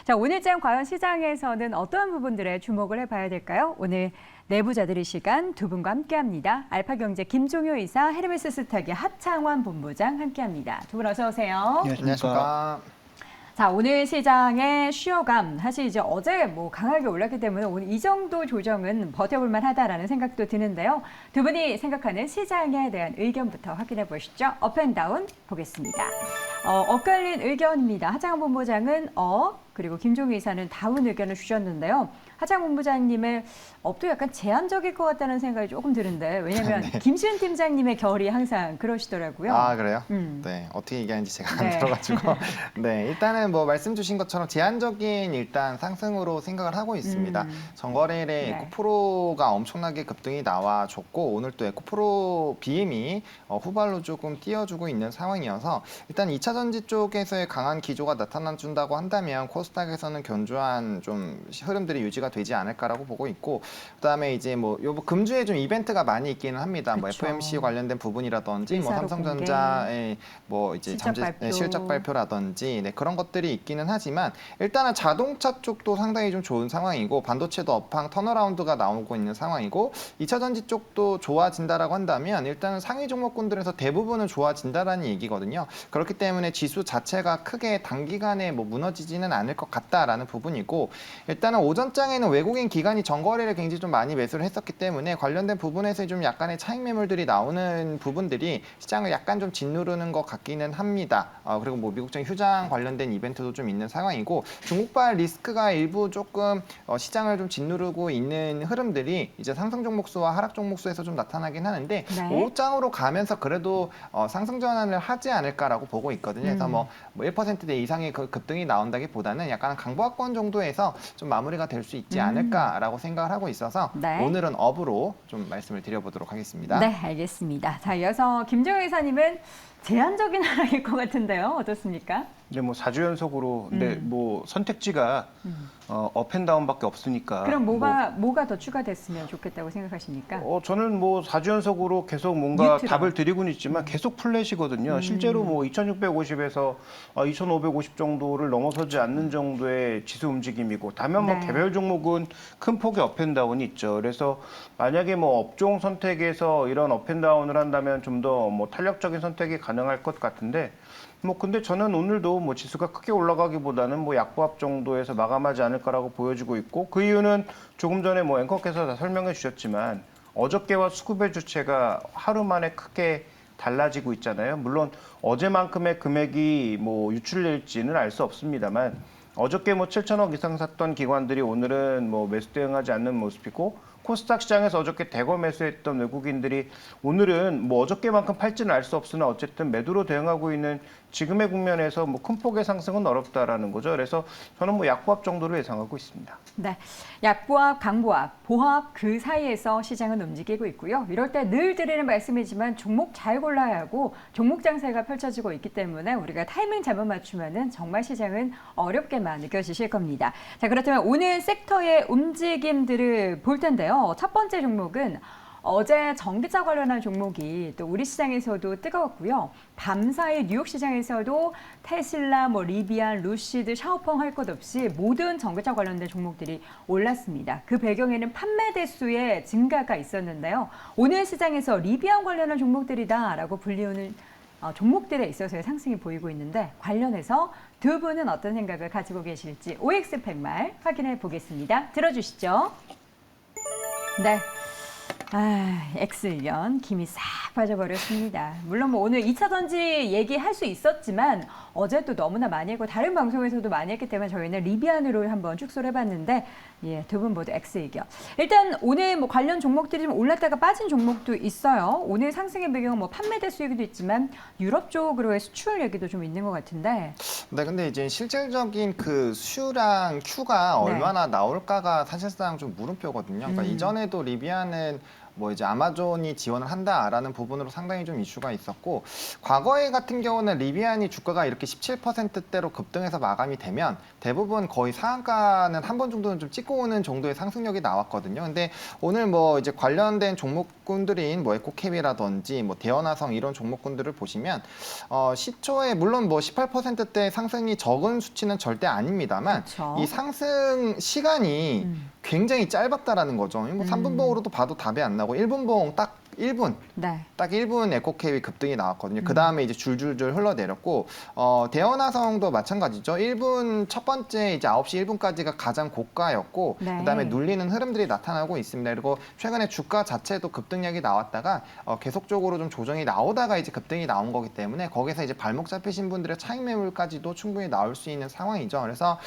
자, 오늘장 과연 시장에서는 어떤 부분들에 주목을 해봐야 될까요? 오늘 내부자들의 시간 두 분과 함께합니다. 알파경제 김종효 이사, 헤르메스 스탁의 하창환 본부장 함께합니다. 두 분 어서 오세요. 안녕하십니까. 자, 오늘 시장의 쉬어감, 사실 이제 어제 강하게 올랐기 때문에 오늘 이 정도 조정은 버텨볼 만하다라는 생각도 드는데요. 두 분이 생각하는 시장에 대한 의견부터 확인해 보시죠. 업앤다운 보겠습니다. 엇갈린 의견입니다. 하창환 본부장은 그리고 김종효 이사는 다운 의견을 주셨는데요. 하창환 본부장님의 업도 약간 제한적일 것 같다는 생각이 조금 드는데, 왜냐하면 네. 김시은 팀장님의 결이 항상 그러시더라고요. 아, 그래요? 음. 네, 어떻게 얘기하는지 제가 안 네. 들어가지고. 네, 일단은 말씀 주신 것처럼 제한적인 일단 상승으로 생각을 하고 있습니다. 전거래일에 네. 에코프로가 엄청나게 급등이 나와줬고, 오늘 또 에코프로 BM이 후발로 조금 띄워주고 있는 상황이어서, 일단 2차 전지 쪽에서의 강한 기조가 나타나준다고 한다면 코스닥에서는 견조한 좀 흐름들이 유지가 되지 않을까라고 보고 있고, 그다음에 이제 요 금주에 좀 이벤트가 많이 있기는 합니다. 그렇죠. FOMC 관련된 부분이라든지 일사로 삼성전자의 이제 실적 발표. 실적 발표라든지 그런 것들이 있기는 하지만, 일단은 자동차 쪽도 상당히 좀 좋은 상황이고, 반도체도 업황 턴어라운드가 나오고 있는 상황이고, 2차 전지 쪽도 좋아진다라고 한다면 일단은 상위 종목군들에서 대부분은 좋아진다라는 얘기거든요. 그렇기 때문에 지수 자체가 크게 단기간에 무너지지는 않을 것 같다라는 부분이고, 일단은 오전장에는 외국인 기관이 전거래를 굉장히 좀 많이 매수를 했었기 때문에 관련된 부분에서 좀 약간의 차익 매물들이 나오는 부분들이 시장을 약간 좀 짓누르는 것 같기는 합니다. 그리고 미국장 휴장 관련된 이벤트도 좀 있는 상황이고, 중국발 리스크가 일부 조금 시장을 좀 짓누르고 있는 흐름들이 이제 상승 종목수와 하락 종목수에서 좀 나타나긴 하는데, 네. 오후장으로 가면서 그래도 상승 전환을 하지 않을까라고 보고 있거든요. 그래서 1%대 이상의 그 급등이 나온다기보다는 약간 강보합권 정도에서 좀 마무리가 될 수 있지 않을까라고 생각을 하고 있어서, 네. 오늘은 업으로 좀 말씀을 드려보도록 하겠습니다. 네, 알겠습니다. 자, 이어서 김종효 이사님은 제한적인 하락일 것 같은데요. 어떻습니까? 이제 4주 연속으로 근데 선택지가 업앤다운밖에 없으니까 그럼 뭐가 더 추가됐으면 좋겠다고 생각하십니까? 저는 4주 연속으로 계속 뭔가 뉴트럴. 답을 드리고는 있지만 계속 플랫이거든요. 실제로 2650에서 2550 정도를 넘어서지 않는 정도의 지수 움직임이고, 다만 네. 개별 종목은 큰 폭의 업앤다운이 있죠. 그래서 만약에 업종 선택에서 이런 업앤다운을 한다면 좀 더 탄력적인 선택이 가능할 것 같은데, 근데 저는 오늘도 지수가 크게 올라가기보다는 약보합 정도에서 마감하지 않을까라고 보여지고 있고, 그 이유는 조금 전에 앵커께서 다 설명해 주셨지만, 어저께와 수급의 주체가 하루 만에 크게 달라지고 있잖아요. 물론 어제만큼의 금액이 유출될지는 알 수 없습니다만, 어저께 7천억 이상 샀던 기관들이 오늘은 매수 대응하지 않는 모습이고, 코스닥 시장에서 어저께 대거 매수했던 외국인들이 오늘은 어저께만큼 팔지는 알 수 없으나 어쨌든 매도로 대응하고 있는 지금의 국면에서 큰 폭의 상승은 어렵다라는 거죠. 그래서 저는 약보합 정도로 예상하고 있습니다. 네, 약보합, 강보합, 보합 그 사이에서 시장은 움직이고 있고요. 이럴 때 늘 드리는 말씀이지만 종목 잘 골라야 하고 종목 장세가 펼쳐지고 있기 때문에 우리가 타이밍 잘못 맞추면은 정말 시장은 어렵게만 느껴지실 겁니다. 자, 그렇다면 오늘 섹터의 움직임들을 볼 텐데요. 첫 번째 종목은 어제 전기차 관련한 종목이 또 우리 시장에서도 뜨거웠고요. 밤사이 뉴욕 시장에서도 테슬라, 리비안, 루시드, 샤오펑 할 것 없이 모든 전기차 관련된 종목들이 올랐습니다. 그 배경에는 판매 대수의 증가가 있었는데요. 오늘 시장에서 리비안 관련한 종목들이다라고 불리우는 종목들에 있어서의 상승이 보이고 있는데, 관련해서 두 분은 어떤 생각을 가지고 계실지 OX 팻말 확인해 보겠습니다. 들어주시죠. 네. X 의견 김이 싹 빠져버렸습니다. 물론 오늘 2차 전지 얘기할 수 있었지만 어제 또 너무나 많이 했고 다른 방송에서도 많이 했기 때문에 저희는 리비안으로 한번 축소를 해봤는데, 두 분 모두 X 의견. 일단 오늘 관련 종목들이 좀 올랐다가 빠진 종목도 있어요. 오늘 상승의 배경은 판매 대수 얘기도 있지만 유럽 쪽으로의 수출 얘기도 좀 있는 것 같은데. 네, 근데 이제 실질적인 그 수랑 Q가 얼마나 나올까가 사실상 좀 물음표거든요. 그러니까 이전에도 리비안은 뭐 이제 아마존이 지원을 한다라는 부분으로 상당히 좀 이슈가 있었고, 과거에 같은 경우는 리비안이 주가가 이렇게 17%대로 급등해서 마감이 되면 대부분 거의 상한가는 한 번 정도는 좀 찍고 오는 정도의 상승력이 나왔거든요. 근데 오늘 뭐 이제 관련된 종목군들인 뭐 에코캡이라든지 뭐 대연화성 이런 종목군들을 보시면 시초에 물론 뭐 18%대 상승이 적은 수치는 절대 아닙니다만 그쵸. 이 상승 시간이 굉장히 짧았다라는 거죠. 뭐 3분봉으로도 봐도 답이 안 나고 1분봉 딱 1분 네. 딱 1분 에코캡이 급등이 나왔거든요. 그 다음에 이제 줄줄줄 흘러내렸고, 대연화성도 마찬가지죠. 1분 첫 번째 이제 9시 1분까지가 가장 고가였고, 네. 그 다음에 눌리는 흐름들이 나타나고 있습니다. 그리고 최근에 주가 자체도 급등력이 나왔다가 계속적으로 좀 조정이 나오다가 이제 급등이 나온 거기 때문에 거기서 이제 발목 잡히신 분들의 차익 매물까지도 충분히 나올 수 있는 상황이죠. 그래서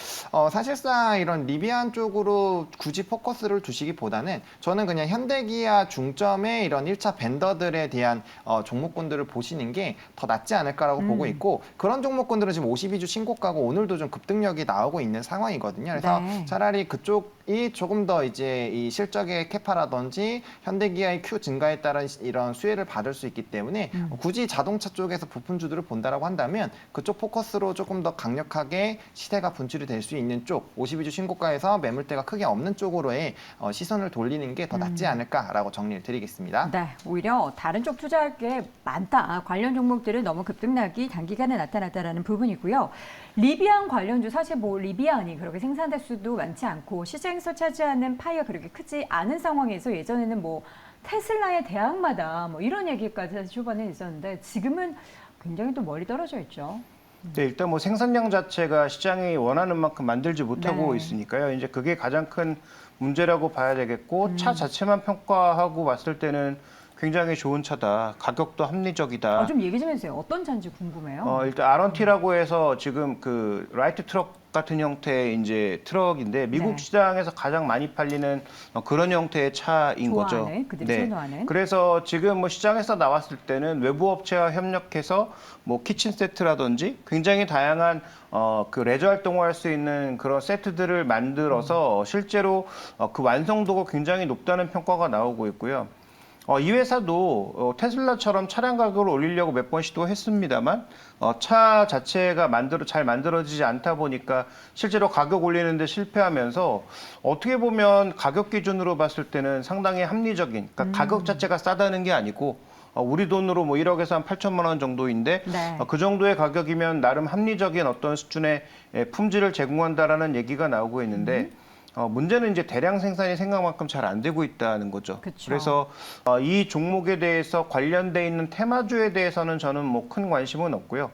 사실상 이런 리비안 쪽으로 굳이 포커스를 두시기보다는 저는 그냥 현대기아 중점의 이런 1차 벤더들에 대한 종목군들을 보시는 게 더 낫지 않을까라고 보고 있고, 그런 종목군들은 지금 52주 신고가고 오늘도 좀 급등력이 나오고 있는 상황이거든요. 그래서 네. 차라리 그쪽이 조금 더 이제 이 실적의 캐파라든지 현대기아의 Q 증가에 따른 이런 수혜를 받을 수 있기 때문에 굳이 자동차 쪽에서 부품주들을 본다라고 한다면 그쪽 포커스로 조금 더 강력하게 시세가 분출이 될 수 있는 쪽, 52주 신고가에서 매물대가 크게 없는 쪽으로의 시선을 돌리는 게 더 낫지 않을까라고 정리를 드리겠습니다. 네, 오히려 다른 쪽 투자할 게 많다. 관련 종목들은 너무 급등락이 단기간에 나타났다라는 부분이고요. 리비안 관련주 사실 뭐 리비안이 그렇게 생산 대수도 많지 않고 시장에서 차지하는 파이가 그렇게 크지 않은 상황에서 예전에는 뭐 테슬라의 대항마다 뭐 이런 얘기까지 사실 초반에 있었는데 지금은 굉장히 또 멀리 떨어져 있죠. 네, 일단 뭐 생산량 자체가 시장이 원하는 만큼 만들지 못하고 네. 있으니까요. 이제 그게 가장 큰 문제라고 봐야 되겠고, 차 자체만 평가하고 봤을 때는 굉장히 좋은 차다. 가격도 합리적이다. 좀 얘기 좀 해주세요. 어떤 차인지 궁금해요. 일단 R1T라고 해서 지금 그 라이트 트럭 같은 형태의 이제 트럭인데 미국 네. 시장에서 가장 많이 팔리는 그런 형태의 차인 거죠. 좋아하는, 그들이 선호하는. 그래서 지금 뭐 시장에서 나왔을 때는 외부 업체와 협력해서 뭐 키친 세트라든지 굉장히 다양한 그 레저 활동을 할 수 있는 그런 세트들을 만들어서 실제로 그 완성도가 굉장히 높다는 평가가 나오고 있고요. 이 회사도 테슬라처럼 차량 가격을 올리려고 몇 번 시도했습니다만 차 자체가 잘 만들어지지 않다 보니까 실제로 가격 올리는데 실패하면서 어떻게 보면 가격 기준으로 봤을 때는 상당히 합리적인, 그러니까 가격 자체가 싸다는 게 아니고 우리 돈으로 뭐 1억에서 한 8천만 원 정도인데 네. 그 정도의 가격이면 나름 합리적인 어떤 수준의 품질을 제공한다라는 얘기가 나오고 있는데 문제는 이제 대량 생산이 생각만큼 잘 안 되고 있다는 거죠. 그쵸. 그래서 이 종목에 대해서 관련돼 있는 테마주에 대해서는 저는 뭐 큰 관심은 없고요.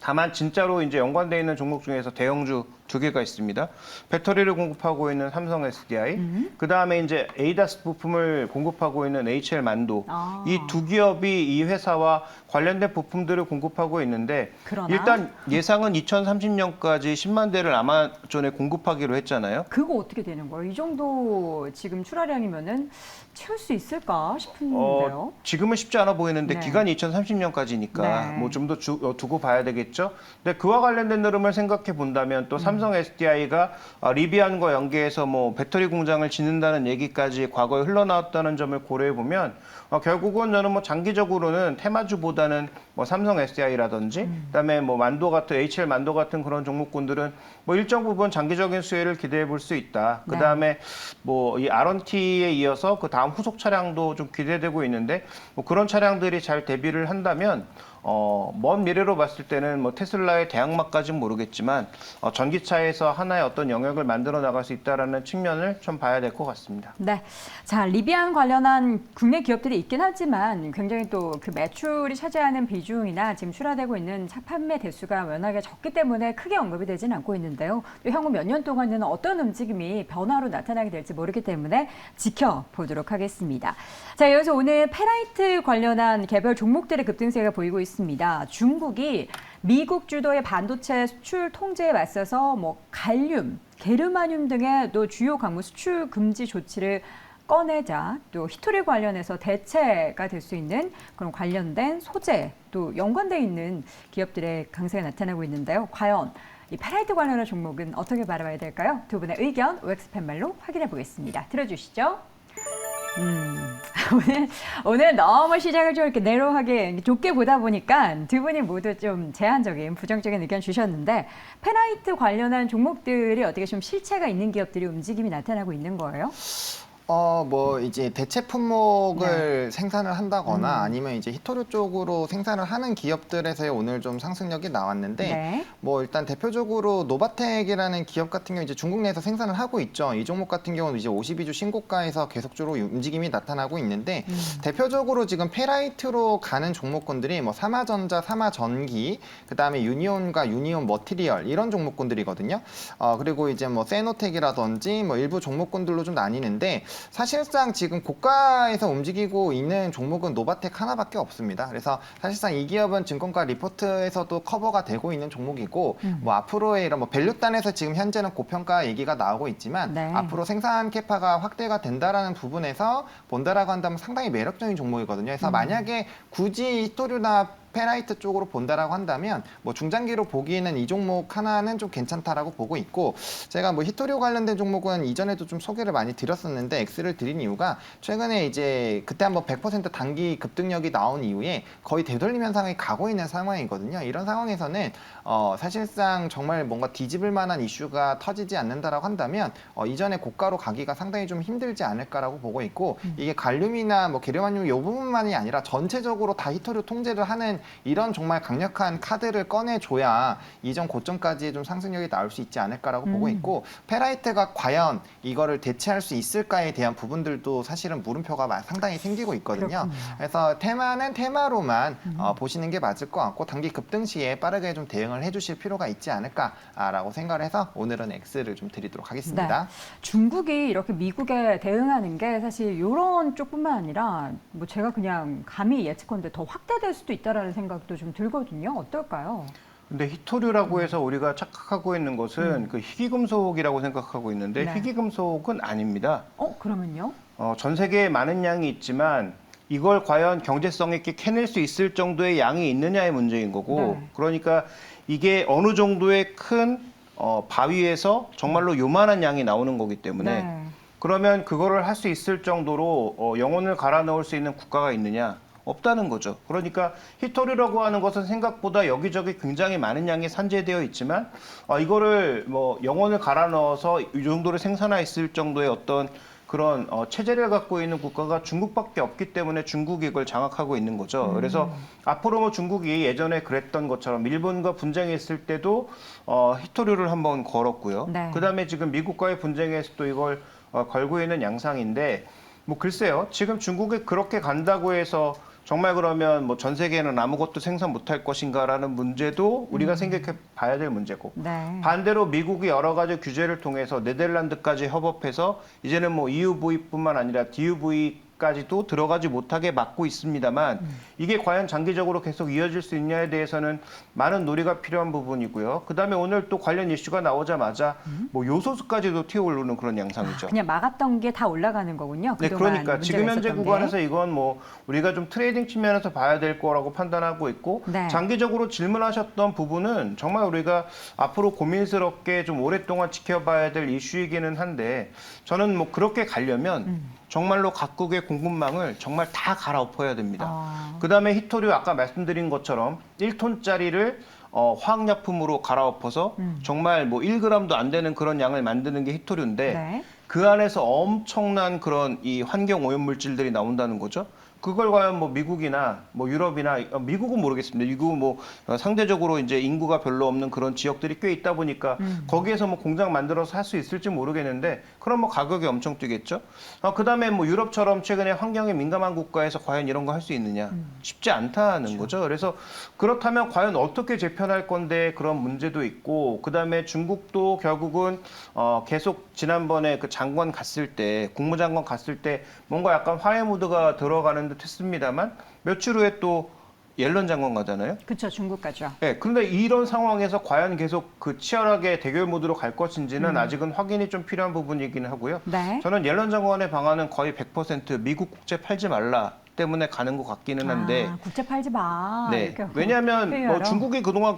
다만 진짜로 이제 연관돼 있는 종목 중에서 대형주 두 개가 있습니다. 배터리를 공급하고 있는 삼성 SDI, 그 다음에 이제 ADAS 부품을 공급하고 있는 HL 만도. 아. 이 두 기업이 이 회사와 관련된 부품들을 공급하고 있는데 그러나? 일단 예상은 2030년까지 10만 대를 아마존에 공급하기로 했잖아요. 그거 어떻게 되는 거예요? 이 정도 지금 출하량이면은 채울 수 있을까 싶은데요. 지금은 쉽지 않아 보이는데 네. 기간이 2030년까지니까 네. 뭐 좀 더 두고 봐야 되겠죠. 근데 그와 관련된 흐름을 생각해 본다면 또 삼성 SDI가 리비안과 연계해서 뭐 배터리 공장을 짓는다는 얘기까지 과거에 흘러나왔다는 점을 고려해 보면 결국은 저는 뭐 장기적으로는 테마주보다는 뭐 삼성 SDI라든지 그다음에 뭐 만도 같은 HL 만도 같은 그런 종목군들은 뭐 일정 부분 장기적인 수혜를 기대해 볼 수 있다. 네. 그다음에 뭐 이 R1T에 이어서 그 다음 후속 차량도 좀 기대되고 있는데 뭐 그런 차량들이 잘 대비를 한다면 먼 미래로 봤을 때는 뭐 테슬라의 대항마까지는 모르겠지만 전기차에서 하나의 어떤 영역을 만들어 나갈 수 있다라는 측면을 좀 봐야 될 것 같습니다. 네. 자, 리비안 관련한 국내 기업들이 있긴 하지만 굉장히 또 그 매출이 차지하는 비중이나 지금 출하되고 있는 차 판매 대수가 워낙에 적기 때문에 크게 언급이 되지는 않고 있는데요. 또 향후 몇 년 동안은 어떤 움직임이 변화로 나타나게 될지 모르기 때문에 지켜보도록 하겠습니다. 자, 이어서 오늘 페라이트 관련한 개별 종목들의 급등세가 보이고 있습니다. 중국이 미국 주도의 반도체 수출 통제에 맞서서 뭐 갈륨, 게르마늄 등의 또 주요 광물 수출 금지 조치를 꺼내자 또 히토리 관련해서 대체가 될 수 있는 그런 관련된 소재 또 연관돼 있는 기업들의 강세가 나타나고 있는데요. 과연 이 페라이트 관련한 종목은 어떻게 바라봐야 될까요? 두 분의 의견 OX팬말로 확인해 보겠습니다. 들어주시죠. 오늘 너무 시장을 좀 이렇게 내로하게 좁게 보다 보니까 두 분이 모두 좀 제한적인 부정적인 의견 주셨는데 페나이트 관련한 종목들이 어떻게 좀 실체가 있는 기업들이 움직임이 나타나고 있는 거예요? 뭐 이제 대체 품목을 생산을 한다거나 아니면 이제 히토류 쪽으로 생산을 하는 기업들에서의 오늘 좀 상승력이 나왔는데 네. 뭐 일단 대표적으로 노바텍이라는 기업 같은 경우 이제 중국 내에서 생산을 하고 있죠. 이 종목 같은 경우는 이제 52주 신고가에서 계속적으로 움직임이 나타나고 있는데 대표적으로 지금 페라이트로 가는 종목군들이 뭐 삼화전자, 삼화전기, 그다음에 유니온과 유니온 머티리얼 이런 종목군들이거든요. 그리고 이제 뭐 세노텍이라든지 뭐 일부 종목군들로 좀 나뉘는데 사실상 지금 고가에서 움직이고 있는 종목은 노바텍 하나밖에 없습니다. 그래서 사실상 이 기업은 증권가 리포트에서도 커버가 되고 있는 종목이고 뭐 앞으로의 이런 뭐 밸류단에서 지금 현재는 고평가 얘기가 나오고 있지만 네. 앞으로 생산 캐파가 확대가 된다라는 부분에서 본다라고 한다면 상당히 매력적인 종목이거든요. 그래서 만약에 굳이 히토류나 페라이트 쪽으로 본다라고 한다면 뭐 중장기로 보기에는 이 종목 하나는 좀 괜찮다라고 보고 있고 제가 뭐 히토류 관련된 종목은 이전에도 좀 소개를 많이 드렸었는데 X를 드린 이유가 최근에 이제 그때 한번 100% 단기 급등력이 나온 이후에 거의 되돌림 현상이 가고 있는 상황이거든요. 이런 상황에서는 사실상 정말 뭔가 뒤집을 만한 이슈가 터지지 않는다라고 한다면 이전에 고가로 가기가 상당히 좀 힘들지 않을까라고 보고 있고 이게 갈륨이나 뭐 계룡안륨 이 부분만이 아니라 전체적으로 다 히토류 통제를 하는 이런 정말 강력한 카드를 꺼내줘야 이전 고점까지 좀 상승력이 나올 수 있지 않을까라고 보고 있고 페라이트가 과연 이거를 대체할 수 있을까에 대한 부분들도 사실은 물음표가 상당히 생기고 있거든요. 그렇군요. 그래서 테마는 테마로만 보시는 게 맞을 것 같고 단기 급등 시에 빠르게 좀 대응을 해주실 필요가 있지 않을까라고 생각을 해서 오늘은 X를 좀 드리도록 하겠습니다. 중국이 이렇게 미국에 대응하는 게 사실 이런 쪽뿐만 아니라 뭐 제가 그냥 감히 예측컨대 더 확대될 수도 있다라는 생각도 좀 들거든요. 어떨까요? 근데 히토류라고 해서 우리가 착각하고 있는 것은 그 희귀금속이라고 생각하고 있는데 네. 희귀금속은 아닙니다. 그러면요? 전 세계에 많은 양이 있지만 이걸 과연 경제성 있게 캐낼 수 있을 정도의 양이 있느냐의 문제인 거고 네. 그러니까 이게 어느 정도의 큰 바위에서 정말로 요만한 양이 나오는 거기 때문에 네. 그러면 그거를 할 수 있을 정도로 영혼을 갈아 넣을 수 있는 국가가 있느냐? 없다는 거죠. 그러니까 히토류라고 하는 것은 생각보다 여기저기 굉장히 많은 양이 산재되어 있지만 이거를 뭐 영혼을 갈아 넣어서 이 정도를 생산할 정도의 어떤 그런 체제를 갖고 있는 국가가 중국밖에 없기 때문에 중국이 이걸 장악하고 있는 거죠. 그래서 앞으로 뭐 중국이 예전에 그랬던 것처럼 일본과 분쟁했을 때도 히토류를 한번 걸었고요. 네. 그다음에 지금 미국과의 분쟁에서도 이걸 걸고 있는 양상인데 뭐 글쎄요. 지금 중국이 그렇게 간다고 해서 정말 그러면 뭐 전 세계에는 아무것도 생산 못할 것인가라는 문제도 우리가 생각해 봐야 될 문제고 네. 반대로 미국이 여러 가지 규제를 통해서 네덜란드까지 협업해서 이제는 뭐 EUV뿐만 아니라 DUV까지도 들어가지 못하게 막고 있습니다만 이게 과연 장기적으로 계속 이어질 수 있냐에 대해서는 많은 논의가 필요한 부분이고요. 그다음에 오늘 또 관련 이슈가 나오자마자 뭐 요소수까지도 튀어오르는 그런 양상이죠. 그냥 막았던 게 다 올라가는 거군요. 네, 그동안 그러니까 문제가 지금 현재 있었던 구간에서 게. 이건 뭐 우리가 좀 트레이딩 측면에서 봐야 될 거라고 판단하고 있고 네. 장기적으로 질문하셨던 부분은 정말 우리가 앞으로 고민스럽게 좀 오랫동안 지켜봐야 될 이슈이기는 한데 저는 뭐 그렇게 가려면 정말로 각국의 공급망을 정말 다 갈아엎어야 됩니다. 그다음에 히토류 아까 말씀드린 것처럼 1톤짜리를 화학약품으로 갈아엎어서 정말 뭐 1g도 안 되는 그런 양을 만드는 게 히토류인데 네. 그 안에서 엄청난 그런 이 환경 오염 물질들이 나온다는 거죠. 그걸 과연 뭐 미국이나 뭐 유럽이나 미국은 모르겠습니다. 미국은 뭐 상대적으로 이제 인구가 별로 없는 그런 지역들이 꽤 있다 보니까 거기에서 뭐 공장 만들어서 할 수 있을지 모르겠는데 그럼 뭐 가격이 엄청 뛰겠죠. 그다음에 뭐 유럽처럼 최근에 환경에 민감한 국가에서 과연 이런 거 할 수 있느냐 쉽지 않다는 거죠. 그래서 그렇다면 과연 어떻게 재편할 건데 그런 문제도 있고 그다음에 중국도 결국은 계속 지난번에 그 장관 갔을 때 국무장관 갔을 때 뭔가 약간 화해 무드가 들어가는 듯 했습니다만 며칠 후에 또 옐런 장관 가잖아요. 그렇죠. 중국 가죠. 네, 그런데 이런 상황에서 과연 계속 그 치열하게 대결 모드로 갈 것인지는 아직은 확인이 좀 필요한 부분이긴 하고요. 네. 저는 옐런 장관의 방안은 거의 100% 미국 국채 팔지 말라 때문에 가는 것 같기는 한데 국채 팔지 마. 네. 이렇게 왜냐하면 뭐 회의하러. 중국이 그동안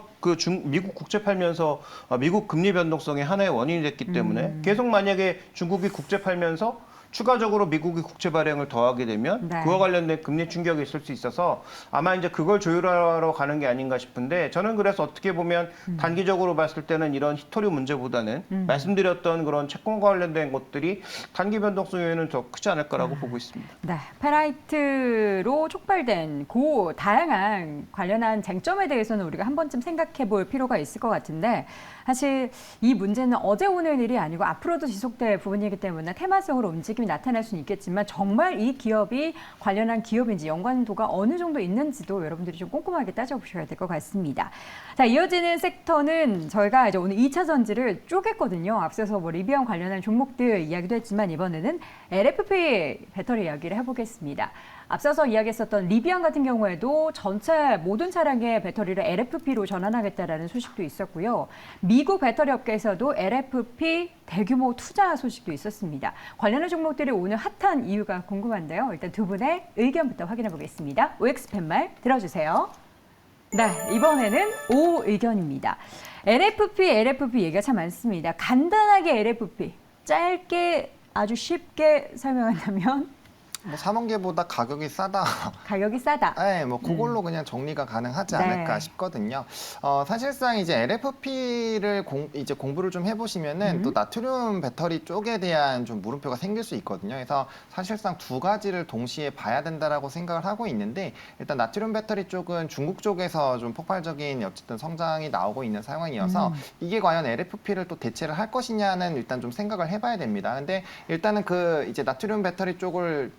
미국 국채 팔면서 미국 금리 변동성의 하나의 원인이 됐기 때문에 계속 만약에 중국이 국채 팔면서 추가적으로 미국이 국채 발행을 더하게 되면 네. 그와 관련된 금리 충격이 있을 수 있어서 아마 이제 그걸 조율하러 가는 게 아닌가 싶은데 저는 그래서 어떻게 보면 단기적으로 봤을 때는 이런 히토리 문제보다는 말씀드렸던 그런 채권과 관련된 것들이 단기 변동성 요인은 더 크지 않을까라고 보고 있습니다. 네, 페라이트로 촉발된 다양한 관련한 쟁점에 대해서는 우리가 한 번쯤 생각해 볼 필요가 있을 것 같은데 사실 이 문제는 어제 오늘 일이 아니고 앞으로도 지속될 부분이기 때문에 테마성으로 움직임이 나타날 수는 있겠지만 정말 이 기업이 관련한 기업인지 연관도가 어느 정도 있는지도 여러분들이 좀 꼼꼼하게 따져보셔야 될 것 같습니다. 자, 이어지는 섹터는 저희가 이제 오늘 2차 전지를 쪼갰거든요. 앞서서 뭐 리비안 관련한 종목들 이야기도 했지만 이번에는 LFP 배터리 이야기를 해보겠습니다. 앞서서 이야기했었던 리비안 같은 경우에도 전체 모든 차량의 배터리를 LFP로 전환하겠다라는 소식도 있었고요. 미국 배터리 업계에서도 LFP 대규모 투자 소식도 있었습니다. 관련한 종목들이 오늘 핫한 이유가 궁금한데요. 일단 두 분의 의견부터 확인해 보겠습니다. OX 팻말 들어주세요. 네, 이번에는 O 의견입니다. LFP 얘기가 참 많습니다. 간단하게 LFP, 짧게 아주 쉽게 설명한다면 뭐 3원계보다 가격이 싸다. 가격이 싸다. 네, 뭐 그걸로 그냥 정리가 가능하지 네. 않을까 싶거든요. 사실상 이제 LFP를 이제 공부를 좀 해보시면은 또 나트륨 배터리 쪽에 대한 좀 물음표가 생길 수 있거든요. 그래서 사실상 두 가지를 동시에 봐야 된다라고 생각을 하고 있는데 일단 나트륨 배터리 쪽은 중국 쪽에서 좀 폭발적인 어쨌든 성장이 나오고 있는 상황이어서 이게 과연 LFP를 또 대체를 할 것이냐는 일단 좀 생각을 해봐야 됩니다. 근데 일단은 그 이제 나트륨 배터리 쪽을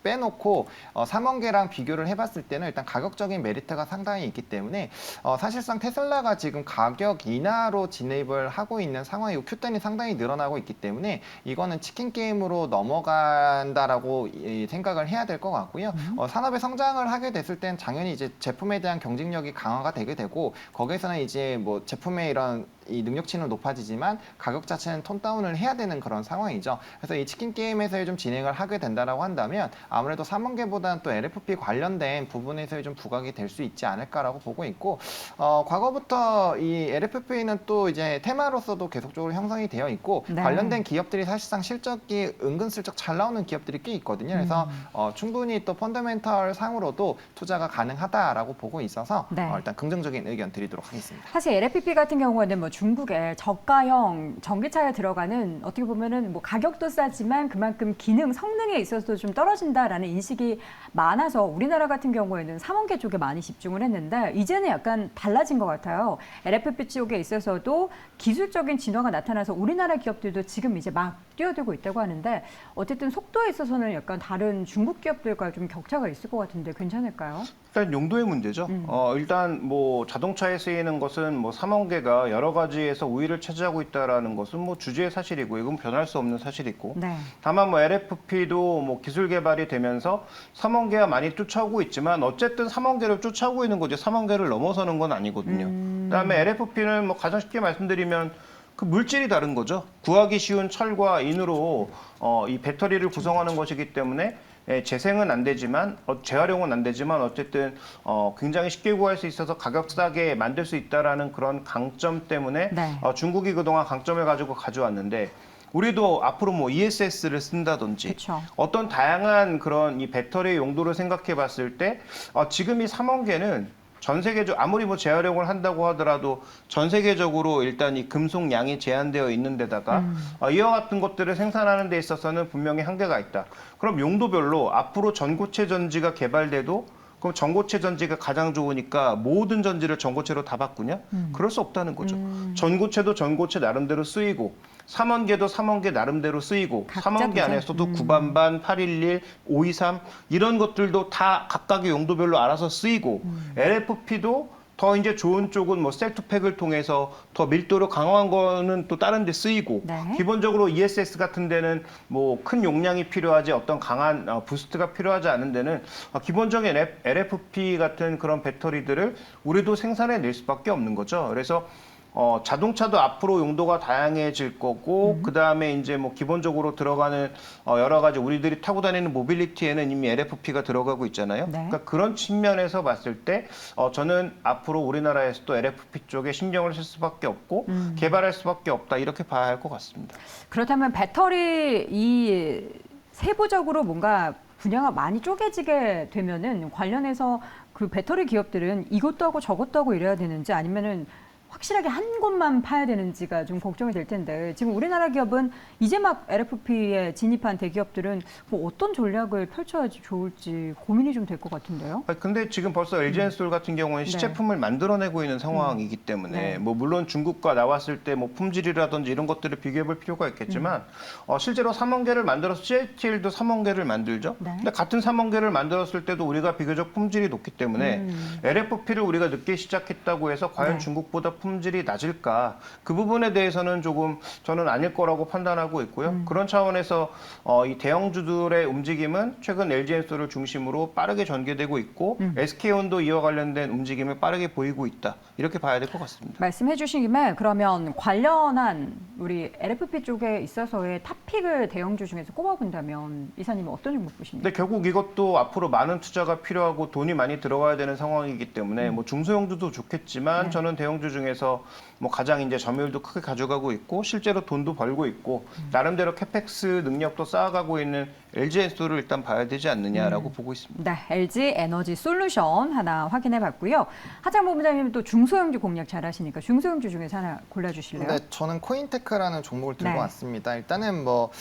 빼놓고 3원계랑 비교를 해봤을 때는 일단 가격적인 메리트가 상당히 있기 때문에 사실상 테슬라가 지금 가격 인하로 진입을 하고 있는 상황이고 Q단이 상당히 늘어나고 있기 때문에 이거는 치킨 게임으로 넘어간다라고 생각을 해야 될 것 같고요. 산업의 성장을 하게 됐을 땐 당연히 이제 제품에 대한 경쟁력이 강화가 되게 되고 거기에서는 이제 뭐 제품의 이런 이 능력치는 높아지지만 가격 자체는 톤 다운을 해야 되는 그런 상황이죠. 그래서 이 치킨 게임에서의 좀 진행을 하게 된다라고 한다면 아무래도 3원계보다는 또 LFP 관련된 부분에서의 좀 부각이 될 수 있지 않을까라고 보고 있고 과거부터 이 LFP는 또 이제 테마로서도 계속적으로 형성이 되어 있고 네. 관련된 기업들이 사실상 실적이 은근슬쩍 잘 나오는 기업들이 꽤 있거든요. 그래서 충분히 또 펀더멘털 상으로도 투자가 가능하다라고 보고 있어서 네. 일단 긍정적인 의견 드리도록 하겠습니다. 사실 LFP 같은 경우에는 뭐 중국의 저가형 전기차에 들어가는 어떻게 보면은 뭐 가격도 싸지만 그만큼 기능, 성능에 있어서도 좀 떨어진다라는 인식이 많아서 우리나라 같은 경우에는 3원계 쪽에 많이 집중을 했는데 이제는 약간 달라진 것 같아요. LFP 쪽에 있어서도 기술적인 진화가 나타나서 우리나라 기업들도 지금 이제 막 뛰어들고 있다고 하는데 어쨌든 속도에 있어서는 약간 다른 중국 기업들과 좀 격차가 있을 것 같은데 괜찮을까요? 일단 용도의 문제죠. 일단 뭐 자동차에 쓰이는 것은 뭐 3원계가 여러 가지에서 우위를 차지하고 있다라는 것은 뭐 주제의 사실이고 이건 변할 수 없는 사실이고 네. 다만 뭐 LFP도 뭐 기술 개발이 되면서 3원계가 많이 쫓아오고 있지만 어쨌든 3원계를 쫓아오고 있는 거지 3원계를 넘어서는 건 아니거든요. 그다음에 LFP는 뭐 가장 쉽게 말씀드리면 그 물질이 다른 거죠. 구하기 쉬운 철과 인으로 이 배터리를 구성하는 것이기 때문에 재생은 안 되지만 재활용은 안 되지만 어쨌든 굉장히 쉽게 구할 수 있어서 가격 싸게 만들 수 있다라는 그런 강점 때문에 네. 중국이 그동안 강점을 가지고 가져왔는데 우리도 앞으로 뭐 ESS를 쓴다든지 그쵸. 어떤 다양한 그런 이 배터리 용도를 생각해 봤을 때 지금 이 3원계는 전 세계적 아무리 뭐 재활용을 한다고 하더라도 전 세계적으로 일단 이 금속 양이 제한되어 있는 데다가 이와 같은 것들을 생산하는 데 있어서는 분명히 한계가 있다. 그럼 용도별로 앞으로 전고체 전지가 개발돼도 그럼 전고체 전지가 가장 좋으니까 모든 전지를 전고체로 다 바꾸냐? 그럴 수 없다는 거죠. 전고체도 전고체 나름대로 쓰이고 3원계도 3원계 나름대로 쓰이고 각자 3원계 도생. 안에서도 9반반, 811, 523 이런 것들도 다 각각의 용도별로 알아서 쓰이고 LFP도 더 이제 좋은 쪽은 뭐 셀투팩을 통해서 더 밀도를 강화한 거는 또 다른 데 쓰이고 네. 기본적으로 ESS 같은 데는 뭐 큰 용량이 필요하지 어떤 강한 부스트가 필요하지 않은 데는 기본적인 LFP 같은 그런 배터리들을 우리도 생산해 낼 수밖에 없는 거죠. 그래서 자동차도 앞으로 용도가 다양해질 거고 그다음에 이제 뭐 기본적으로 들어가는 여러 가지 우리들이 타고 다니는 모빌리티에는 이미 LFP가 들어가고 있잖아요. 네. 그러니까 그런 측면에서 봤을 때 저는 앞으로 우리나라에서도 LFP 쪽에 신경을 쓸 수밖에 없고 개발할 수밖에 없다 이렇게 봐야 할 것 같습니다. 그렇다면 배터리 이 세부적으로 뭔가 분야가 많이 쪼개지게 되면은 관련해서 그 배터리 기업들은 이것도 하고 저것도 하고 이래야 되는지 아니면은 확실하게 한 곳만 파야 되는지가 좀 걱정이 될 텐데 지금 우리나라 기업은 이제 막 LFP에 진입한 대기업들은 뭐 어떤 전략을 펼쳐야지 좋을지 고민이 좀 될 것 같은데요. 근데 지금 벌써 LG엔솔 같은 경우는 네. 시제품을 만들어내고 있는 상황이기 때문에 네. 뭐 물론 중국과 나왔을 때 뭐 품질이라든지 이런 것들을 비교해볼 필요가 있겠지만 실제로 삼원계를 만들어서 CATL도 삼원계를 만들죠. 네. 근데 같은 삼원계를 만들었을 때도 우리가 비교적 품질이 높기 때문에 LFP를 우리가 늦게 시작했다고 해서 과연 네. 중국보다 품질이 낮을까? 그 부분에 대해서는 조금 저는 아닐 거라고 판단하고 있고요. 그런 차원에서 이 대형주들의 움직임은 최근 LG엔솔을 중심으로 빠르게 전개되고 있고 SK온도 이와 관련된 움직임을 빠르게 보이고 있다. 이렇게 봐야 될 것 같습니다. 말씀해 주신 김에 그러면 관련한 우리 LFP 쪽에 있어서의 탑픽을 대형주 중에서 꼽아본다면 이사님은 어떤 종목 보십니까? 근데 결국 이것도 앞으로 많은 투자가 필요하고 돈이 많이 들어가야 되는 상황이기 때문에 뭐 중소형주도 좋겠지만 네. 저는 대형주 중에서 뭐 가장 이제 점유율도 크게 가져가고 있고 실제로 돈도 벌고 있고 나름대로 캐펙스 능력도 쌓아가고 있는 LG엔솔을 일단 봐야 되지 않느냐라고 보고 있습니다. 네, LG 에너지 솔루션 하나 확인해 봤고요. 하장 본부장님 또 중소형주 공략 잘 하시니까 중소형주 중에서 하나 골라주실래요? 네, 저는 코인테크라는 종목을 들고 네. 왔습니다. 일단은 뭐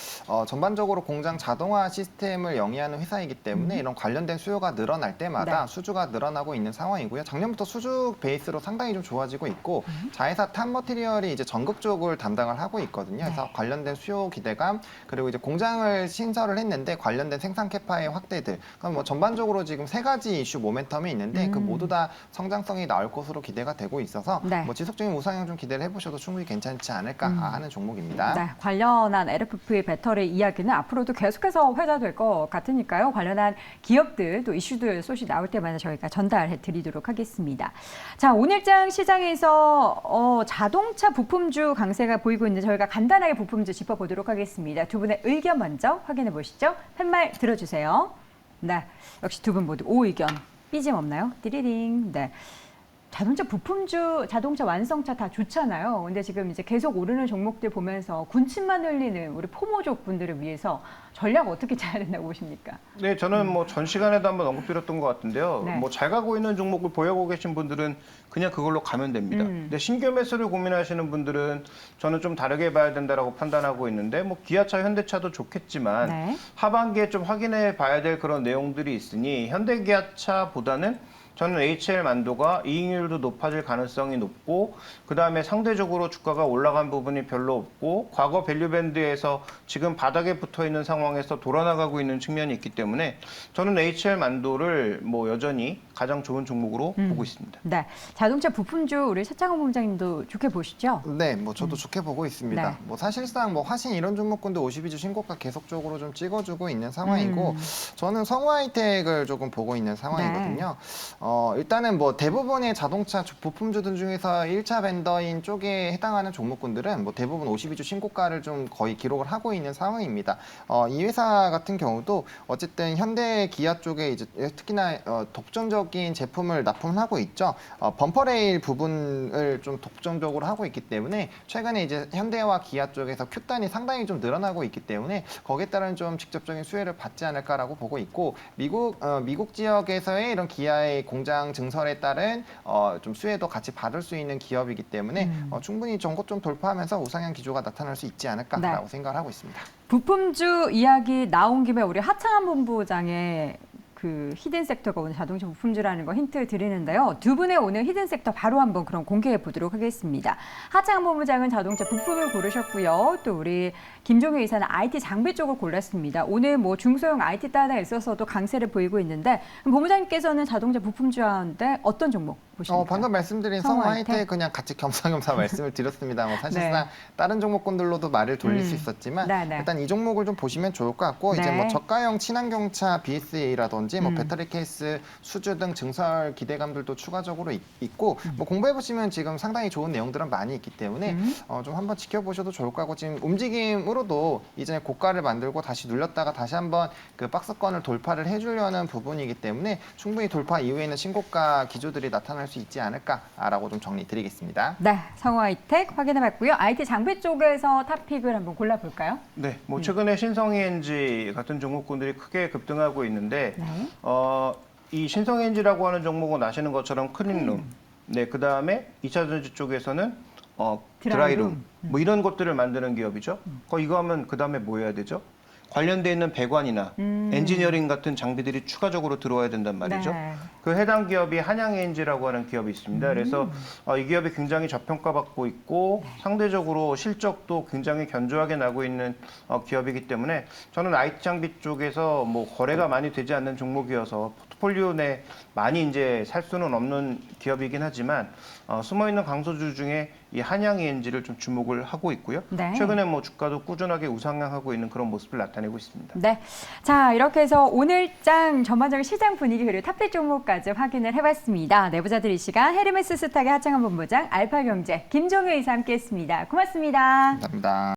전반적으로 공장 자동화 시스템을 영위하는 회사이기 때문에 이런 관련된 수요가 늘어날 때마다 네. 수주가 늘어나고 있는 상황이고요. 작년부터 수주 베이스로 상당히 좀 좋아지고 있고 자회사 탑 머티리얼이 이제 전극 쪽을 담당을 하고 있거든요. 그래서 네. 관련된 수요 기대감 그리고 이제 공장을 신설을 했는데 관련된 생산 캐파의 확대들. 그럼 뭐 전반적으로 지금 세 가지 이슈 모멘텀이 있는데 그 모두 다 성장성이 나올 것으로 기대가 되고 있어서 네. 뭐 지속적인 우상향 좀 기대를 해보셔도 충분히 괜찮지 않을까 하는 종목입니다. 네, 관련한 LFP 배터리 이야기는 앞으로도 계속해서 회자될 것 같으니까요. 관련한 기업들 또 이슈들 소식 나올 때마다 저희가 전달해 드리도록 하겠습니다. 자, 오늘장 시장에서 자동차 부품주 강세가 보이고 있는데 저희가 간단하게 부품주 짚어보도록 하겠습니다. 두 분의 의견 먼저 확인해 보시죠. 팻말 들어주세요. 네, 역시 두 분 모두 오 의견 삐짐 없나요? 띠리링. 네. 자동차 부품주, 자동차 완성차 다 좋잖아요. 근데 지금 이제 계속 오르는 종목들 보면서 군침만 흘리는 우리 포모족 분들을 위해서 전략 어떻게 짜야 된다고 보십니까? 네, 저는 뭐 전 시간에도 한번 언급드렸던 것 같은데요. 네. 뭐 잘 가고 있는 종목을 보유하고 계신 분들은 그냥 그걸로 가면 됩니다. 근데 신규 매수를 고민하시는 분들은 저는 좀 다르게 봐야 된다라고 판단하고 있는데 뭐 기아차, 현대차도 좋겠지만 네. 하반기에 좀 확인해 봐야 될 그런 내용들이 있으니 현대기아차보다는 저는 HL 만도가 이익률도 높아질 가능성이 높고 그다음에 상대적으로 주가가 올라간 부분이 별로 없고 과거 밸류밴드에서 지금 바닥에 붙어 있는 상황에서 돌아나가고 있는 측면이 있기 때문에 저는 HL 만도를 뭐 여전히 가장 좋은 종목으로 보고 있습니다. 네. 자동차 부품주 우리 차창원 본부장님도 좋게 보시죠? 네, 뭐 저도 좋게 보고 있습니다. 네. 뭐 사실상 뭐 화신 이런 종목군도 52주 신고가 계속적으로 좀 찍어주고 있는 상황이고 저는 성우하이텍을 조금 보고 있는 상황이거든요. 일단은 뭐 대부분의 자동차 부품주들 중에서 1차 벤더인 쪽에 해당하는 종목군들은 뭐 대부분 52주 신고가를 좀 거의 기록을 하고 있는 상황입니다. 이 회사 같은 경우도 어쨌든 현대 기아 쪽에 이제 특히나 독점적인 제품을 납품하고 있죠. 범퍼레일 부분을 좀 독점적으로 하고 있기 때문에 최근에 이제 현대와 기아 쪽에서 큐단이 상당히 좀 늘어나고 있기 때문에 거기에 따른 좀 직접적인 수혜를 받지 않을까라고 보고 있고 미국 지역에서의 이런 기아의 공장 증설에 따른 좀 수혜도 같이 받을 수 있는 기업이기 때문에 충분히 전고 좀 돌파하면서 우상향 기조가 나타날 수 있지 않을까라고 네. 생각을 하고 있습니다. 부품주 이야기 나온 김에 우리 하창한 본부장의 그 히든 섹터가 오늘 자동차 부품주라는 거 힌트 드리는데요. 두 분의 오늘 히든 섹터 바로 한번 그럼 공개해 보도록 하겠습니다. 하창한 본부장은 자동차 부품을 고르셨고요. 또 우리 김종효 이사는 IT 장비 쪽을 골랐습니다. 오늘 뭐 중소형 IT 단에 있어서도 강세를 보이고 있는데 본부장님께서는 자동차 부품주인데 어떤 종목 보십니까? 방금 말씀드린 성우하이텍? 성우하이텍 그냥 같이 겸사겸사 말씀을 드렸습니다. 뭐 사실상 네. 다른 종목군들로도 말을 돌릴 수 있었지만 네, 네. 일단 이 종목을 좀 보시면 좋을 것 같고 이제 네. 뭐 저가형 친환경차 BSA라든지 뭐 배터리 케이스 수주 등 증설 기대감들도 추가적으로 있고 뭐 공부해 보시면 지금 상당히 좋은 내용들은 많이 있기 때문에 좀 한번 지켜보셔도 좋을 것 같고 지금 움직임으로도 이전에 고가를 만들고 다시 눌렸다가 다시 한번 그 박스권을 돌파를 해주려는 부분이기 때문에 충분히 돌파 이후에는 신고가 기조들이 나타날 할 수 있지 않을까라고 좀 정리드리겠습니다. 네, 성호하이텍 확인해봤고요. IT 장비 쪽에서 탑픽을 한번 골라볼까요? 네, 뭐 최근에 신성ENG 같은 종목군들이 크게 급등하고 있는데 네. 이 신성ENG라고 하는 종목은 아시는 것처럼 클린룸, 네, 그 다음에 2차전지 쪽에서는 드라이룸, 뭐 이런 것들을 만드는 기업이죠. 이거 하면 그 다음에 뭐 해야 되죠? 관련돼 있는 배관이나 엔지니어링 같은 장비들이 추가적으로 들어와야 된단 말이죠. 네. 그 해당 기업이 한양ENG라고 하는 기업이 있습니다. 그래서 이 기업이 굉장히 저평가받고 있고 상대적으로 실적도 굉장히 견조하게 나고 있는 기업이기 때문에 저는 IT 장비 쪽에서 뭐 거래가 많이 되지 않는 종목이어서 포트폴리오 내 많이 이제 살 수는 없는 기업이긴 하지만 숨어 있는 강소주 중에 이 한양ENG를 좀 주목을 하고 있고요. 네. 최근에 뭐 주가도 꾸준하게 우상향하고 있는 그런 모습을 나타내고 있습니다. 네. 자, 이렇게 해서 오늘장 전반적인 시장 분위기 그리고 탑픽 종목까지 확인을 해봤습니다. 내부자들 이 시간 헤르메스 스탁의 하창원 본부장, 알파경제 김종효 이사 함께했습니다. 고맙습니다. 감사합니다.